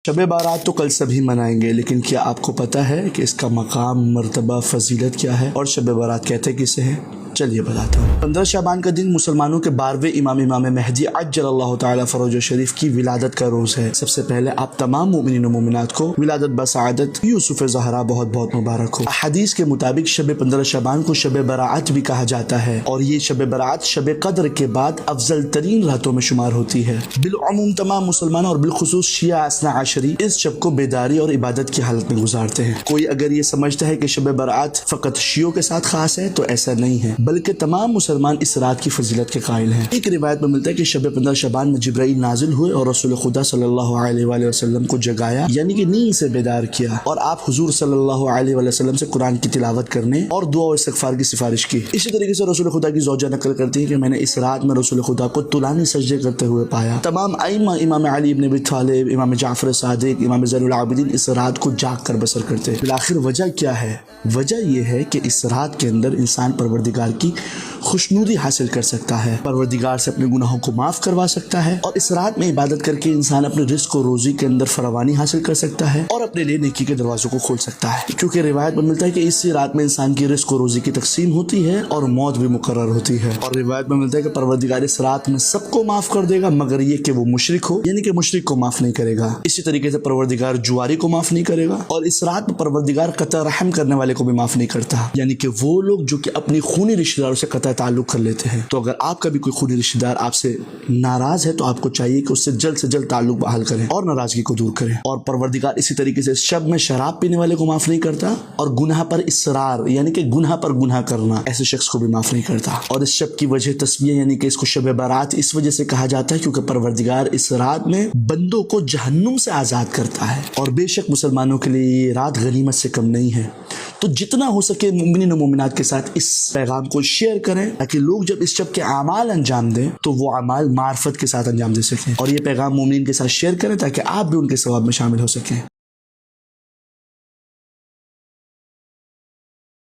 शब बारात तो कल सभी मनाएंगे, लेकिन क्या आपको पता है कि इसका मकाम, मर्तबा, फजीलत क्या है और शब बारात कहते किसे हैं? चलिए बताता हूँ। 15 शाबान का दिन मुसलमानों के 12वें इमाम महदी अज्जलल्लाहु ताला फरोज शरीफ की विलादत का रोज है। सबसे पहले आप तमाम मोमिनीन और मोमिनात को विलादत बसादत यूसुफ ज़हरा बहुत बहुत मुबारक हो। हदीस के मुताबिक शब 15 शाबान को शब बरात भी कहा जाता है और ये शब बरात शब कद्र के बाद अफजल तरीन रातों में शुमार होती है। बिलअमूम तमाम मुसलमान और बिलखुसूस शिया असना आशरी इस शब को बेदारी और इबादत की हालत में गुजारते हैं। कोई अगर ये समझता है कि शब बरात फकत शियों के साथ खास है तो ऐसा नहीं है, बल्कि तमाम मुसलमान इस रात की फजीलत के कायल हैं। एक रिवायत में मिलता है कि शब 15 शाबान में जिब्राइल नाजिल हुए और रसूल खुदा सल्लल्लाहु अलैहि वसल्लम को जगाया, यानी कि नींद से बेदार किया और आप हुजूर सल्लल्लाहु अलैहि वसल्लम से कुरान की तिलावत करने और दुआ और इस्तिग़फ़ार की सिफारिश की। इसी तरीके से रसूल खुदा की ज़ौजा नकल करती है कि मैंने इस रात में रसूल खुदा को तुलानी सजदे करते हुए पाया। तमाम आइमा, इमाम अली इब्न अबी तालिब, इमाम जाफर सादिक, इमाम ज़ैनुल आबिदीन इस रात को जाग कर बसर करते हैं। आखिर वजह क्या है? वजह यह है कि इस रात के अंदर इंसान परवरदिगार की खुशनूदी हासिल कर सकता है, परवरदिगार से अपने गुनाहों को माफ़ करवा सकता है और इस रात में इबादत करके इंसान अपने रिज़्क़ और रोज़ी के अंदर फरावानी हासिल कर सकता है और अपने लिए नेकी के दरवाज़ों को खोल सकता है। क्योंकि रिवायत में मिलता है कि इसी रात में इंसान की रिज़्क़ और रोज़ी की तकसीम होती है और मौत भी मुकर्रर होती है। और रिवायत में मिलता है कि परवरदिगार इस रात में सबको माफ़ कर देगा मगर ये कि वो मुशरिक हो, यानी कि मुशरिक को माफ़ नहीं करेगा। इसी तरीके से परवरदिगार जुआरी को माफ़ नहीं करेगा और इस रात में परवरदिगार कतई रहम करने वाले को भी माफ़ नहीं करता, यानी कि वो लोग जो कि अपनी खूनी रिश्तेदारों से कतई ताल्लुक़ कर लेते हैं। तो अगर आपका भी कोई खूनी रिश्तेदार आपसे नाराज है तो आपको चाहिए कि उससे जल्द से जल्द ताल्लुक बहाल करें और नाराजगी को दूर करें। और परवरदिगार इसी तरीके से शब में शराब पीने वाले को माफ नहीं करता और गुनाह पर इसरार, यानी कि गुनाह पर गुनाह करना, ऐसे शख्स को भी माफ नहीं करता। और इस शब की वजह तस्बीह, यानी कि इसको शब बारात इस वजह से कहा जाता है क्योंकि परवरदिगार इस रात में बंदों को जहन्नुम से आजाद करता है। और बेशक मुसलमानों के लिए ये रात गनीमत से कम नहीं है। तो जितना हो सके मोमिनीन और मोमिनात के साथ इस पैगाम को शेयर करें ताकि लोग जब इस शब के अमाल अंजाम दें तो वो अमाल मार्फत के साथ अंजाम दे सकें। और ये पैगाम मोमिनीन के साथ शेयर करें ताकि आप भी उनके सवाब में शामिल हो सकें।